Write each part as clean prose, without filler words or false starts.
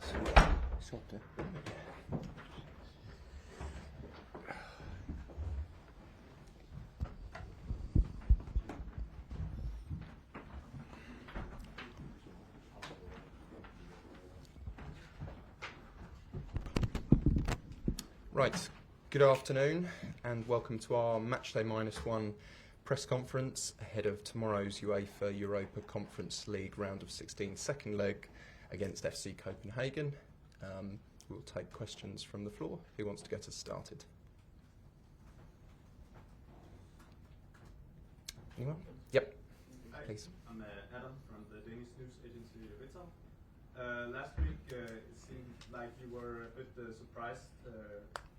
Sotto. Right, good afternoon and welcome to our Matchday -1 press conference ahead of tomorrow's UEFA Europa Conference League round of 16 second leg against FC Copenhagen. We'll take questions from the floor. Who wants to get us started? Anyone? Yep, Hi, please. I'm Adam from the Danish news agency Ritzau. Last week it seemed like you were a bit surprised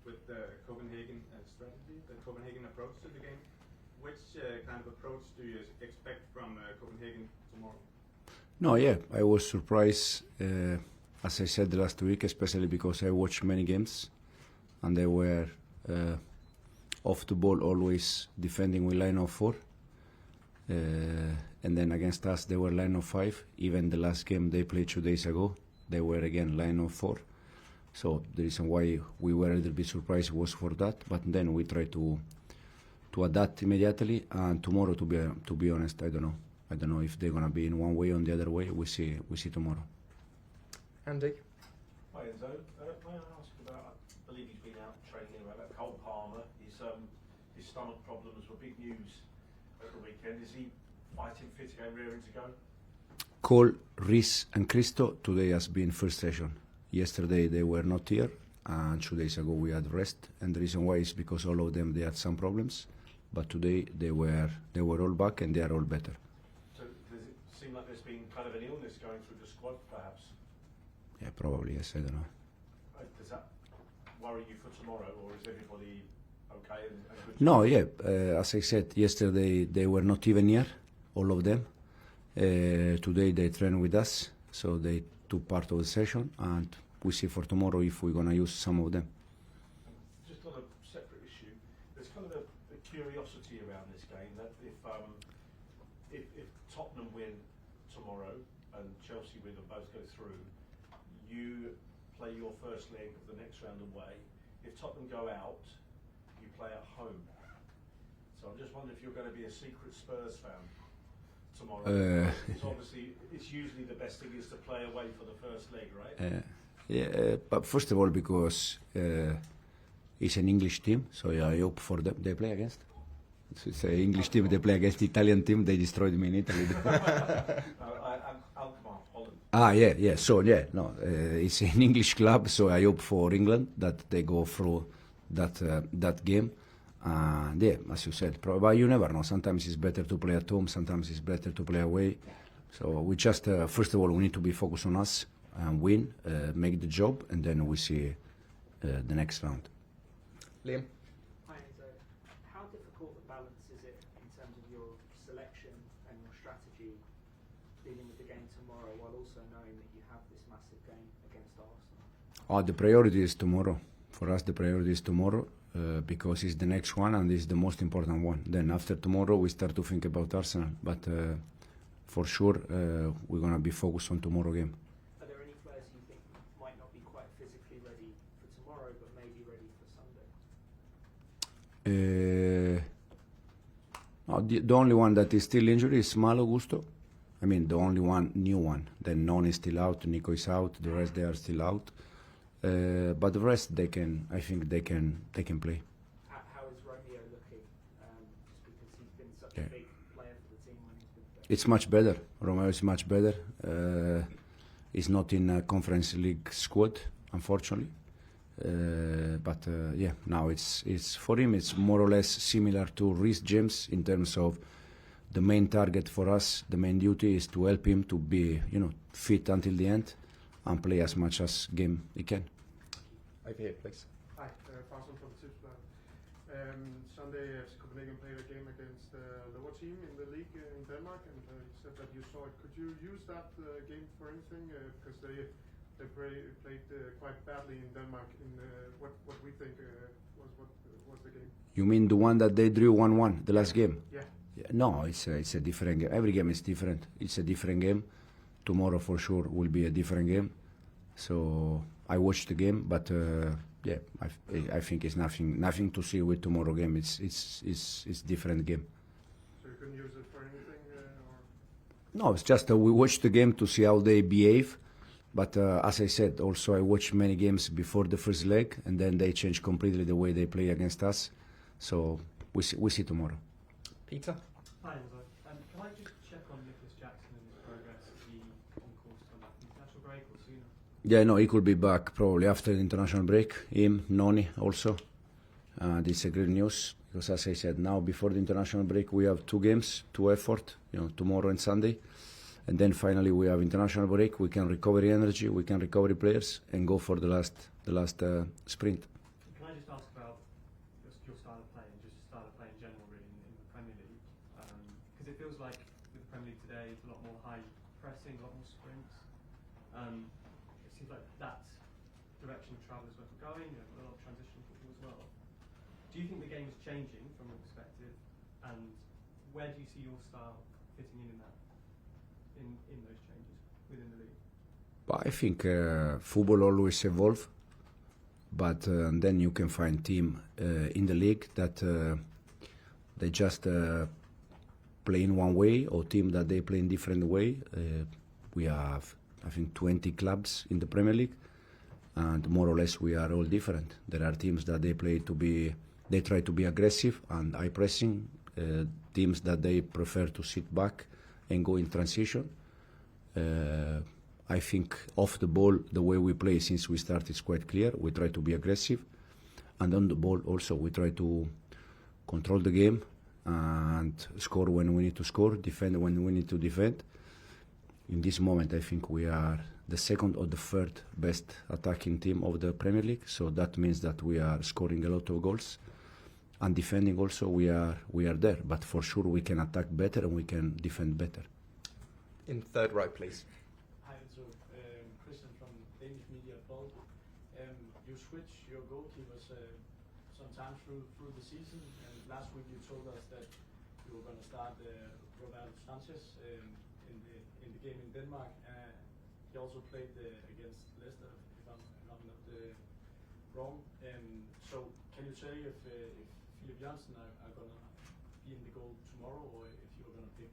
with the Copenhagen strategy, the Copenhagen approach to the game. Which kind of approach do you expect from Copenhagen tomorrow? No, yeah, I was surprised, as I said last week, especially because I watched many games and they were off the ball, always defending with line of 4. And then against us, they were line of 5. Even the last game they played 2 days ago, they were again line of 4. So the reason why we were a little bit surprised was for that. But then we tried to adapt immediately. And tomorrow, to be honest, I don't know. I don't know if they're gonna be in one way or the other way. We see tomorrow. Andy? Hi Enzo. May I ask about, I believe he's been out training about Cobham. His stomach problems were big news at the weekend. Is he fighting fit again, rearing to go? Cole, Rhys and Christo today has been first session. Yesterday they were not here and 2 days ago we had rest, and the reason why is because all of them they had some problems, but today they were all back and they are all better. So does it seem like there's been kind of an illness going through the squad perhaps? Yeah, probably, yes, I don't know. Does that worry you for tomorrow, or is everybody okay and good? No, yeah, as I said, yesterday they were not even here, all of them. Today they train with us, so they took part of the session, and we see for tomorrow if we're going to use some of them. Just on a separate issue, there's kind of a curiosity around this game that if Tottenham win tomorrow and Chelsea win and both go through, you play your first leg of the next round away. If Tottenham go out, you play at home. So I'm just wondering if you're going to be a secret Spurs fan tomorrow. Because obviously it's usually the best thing is to play away for the first leg, right? Yeah, but first of all, because it's an English team, so I hope for them. They play against? It's an English team, they play against the Italian team, they destroyed me in Italy. Holland. Yeah. So no, it's an English club, so I hope for England that they go through that game. And yeah, as you said, but you never know. Sometimes it's better to play at home, sometimes it's better to play away. So we just, first of all, we need to be focused on us and win, make the job, and then we see the next round. Liam? Hi, Enzo. How difficult a balance is it in terms of your selection and your strategy dealing with the game tomorrow, while also knowing that you have this massive game against Arsenal? The priority is tomorrow. For us, the priority is tomorrow because it's the next one and it's the most important one. Then after tomorrow, we start to think about Arsenal. But for sure, we're going to be focused on tomorrow game. Are there any players you think might not be quite physically ready for tomorrow, but maybe ready for Sunday? No, the only one that is still injured is Malo Gusto. I mean, the only one, new one. Then Non is still out, Nico is out, the rest they are still out. But the rest, I think they can play. How is Romeo looking? Just because he's been such a big player for the team when he's been there. It's much better. Romeo is much better. He's not in a Conference League squad, unfortunately. But yeah, now it's for him. It's more or less similar to Rhys James in terms of the main target for us. The main duty is to help him to be, fit until the end and play as much as game he can. Over here, please. Hi, Farzan from the Tipsblad. Sunday, Copenhagen played a game against the lower team in the league in Denmark, and you said that you saw it. Could you use that game for anything? Because they played quite badly in Denmark in what we think was the game. You mean the one that they drew 1-1, the last game? Yeah. No, it's a different game. Every game is different. It's a different game. Tomorrow for sure will be a different game. So I watched the game, but yeah, I think it's nothing to see with tomorrow game. It's different game. So you couldn't use it for anything, or? No, it's just we watched the game to see how they behave. But as I said, also I watched many games before the first leg, and then they changed completely the way they play against us. So we see tomorrow. Peter? Hi, Enzo. Can I just check on Nicholas Jackson and his progress? Is he on course to come back from international break or sooner? Yeah, no, he could be back probably after the international break. Him, Noni also. This is a great news because, as I said, now before the international break we have 2 games, 2 effort, tomorrow and Sunday, and then finally we have international break. We can recover energy, we can recover players, and go for the last sprint. Can I just ask about your style of play and just style of play in general, really, in the Premier League? Because it feels like with the Premier League today, it's a lot more high pressing, a lot more sprints. It seems like that direction of travel is where we're going, a lot of transition football as well. Do you think the game is changing from your perspective, and where do you see your style fitting in that, in those changes within the league? But I think football always evolve, but then you can find team in the league that they just play in one way, or team that they play in different way. We have, I think, 20 clubs in the Premier League, and more or less we are all different. There are teams that they try to be aggressive and high pressing, teams that they prefer to sit back and go in transition. I think off the ball, the way we play since we started is quite clear. We try to be aggressive, and on the ball also we try to control the game and score when we need to score, defend when we need to defend. In this moment, I think we are the second or the third best attacking team of the Premier League, so that means that we are scoring a lot of goals, and defending also we are there. But for sure we can attack better and we can defend better. In third row, please. Hi, so Christian from Danish Media Bold. You switched your goalkeepers sometime through the season, and last week you told us that you were going to start Roberto Sanchez in the game in Denmark. He also played against Leicester, if I'm not wrong. So can you say if Philip Janssen are going to be in the goal tomorrow, or if you're going to pick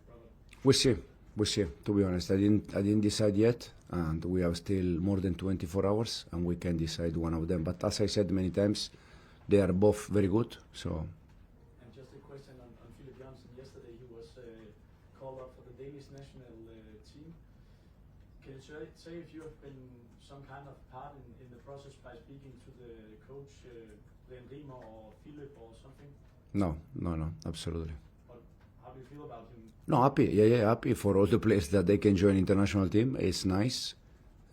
Robert? We see. To be honest, I didn't decide yet, and we have still more than 24 hours, and we can decide one of them. But as I said many times, they are both very good. So. And just a question on Philip Janssen. Yesterday he was called up for the Danish national team. Can you say if you have been some kind of part in the process by speaking to the coach, Glenn Riemer or Philip or something? No, absolutely. But how do you feel about him? No, happy. Yeah, happy for all the players that they can join international team. It's nice.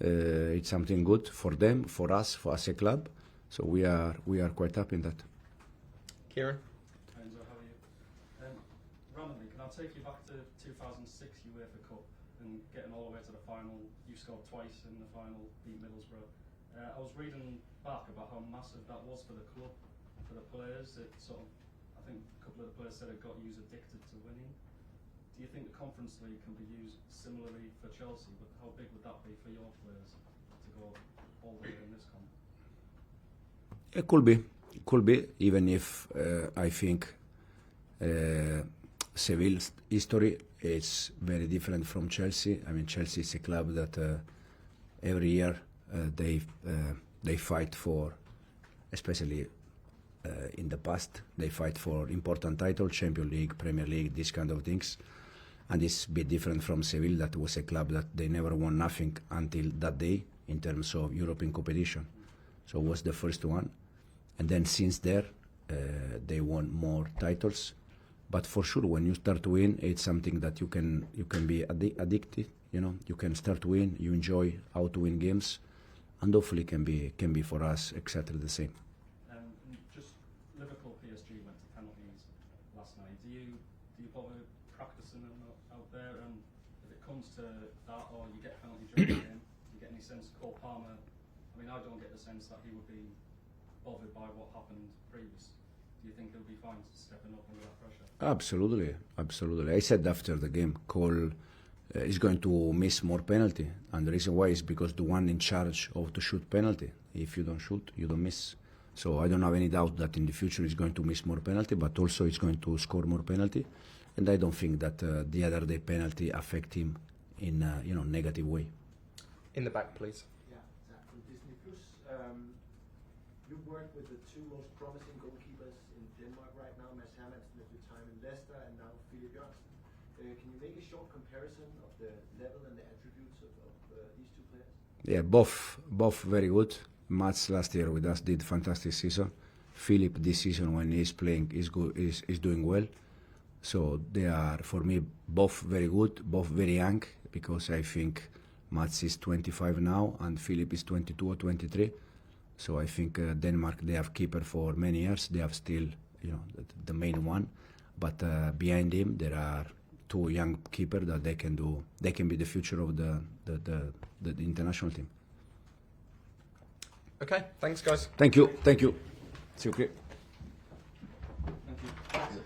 It's something good for them, for us, for us a club. So we are quite happy in that. Kieran? Enzo, how are you? Randomly, can I take you back to 2006 UEFA Cup and getting all the way to the final? You scored twice in the final, beat Middlesbrough. I was reading back about how massive that was for the club, for the players. It sort of, I think a couple of the players said it got you addicted to winning. Do you think the Conference League can be used similarly for Chelsea? But how big would that be for your players to go all the way in this comp? It could be, even if I think Seville's history is very different from Chelsea. I mean, Chelsea is a club that every year they fight for, especially in the past, they fight for important titles, Champions League, Premier League, these kind of things. And it's a bit different from Seville, that was a club that they never won nothing until that day in terms of European competition. So it was the first one. And then since there, they won more titles. But for sure, when you start to win, it's something that you can be addicted. You can start to win. You enjoy how to win games, and hopefully can be for us exactly the same. Just Liverpool PSG went to penalties last night. Do you bother practicing them out there? And if it comes to that, or you get penalty during the game, do you get any sense Cole Palmer? I mean, I don't get the sense that he would be bothered by what happened previous. Do you think he'll be fine stepping up under that pressure? Absolutely. I said after the game, Cole is going to miss more penalty, and the reason why is because the one in charge of to shoot penalty. If you don't shoot, you don't miss. So I don't have any doubt that in the future he's going to miss more penalty, but also he's going to score more penalty. And I don't think that the other day penalty affect him in negative way. In the back, please. Yeah, Zach from Disney Plus. You work with the two most promising goalkeepers in Denmark right now, Mads Hermansen at your time in Leicester, and now Philip Jørgensen. Can you make a short comparison of the level and the attributes of these two players? Yeah, both very good. Mats last year with us did fantastic season. Philip this season when he's playing is good, is doing well. So they are for me both very good, both very young, because I think Mats is 25 now and Philip is 22 or 23. So I think Denmark, they have keeper for many years. They have still the main one, but behind him there are two young keepers that they can do. They can be the future of the international team. Okay, thanks, guys. Thank you. See you, Chris. Thank you.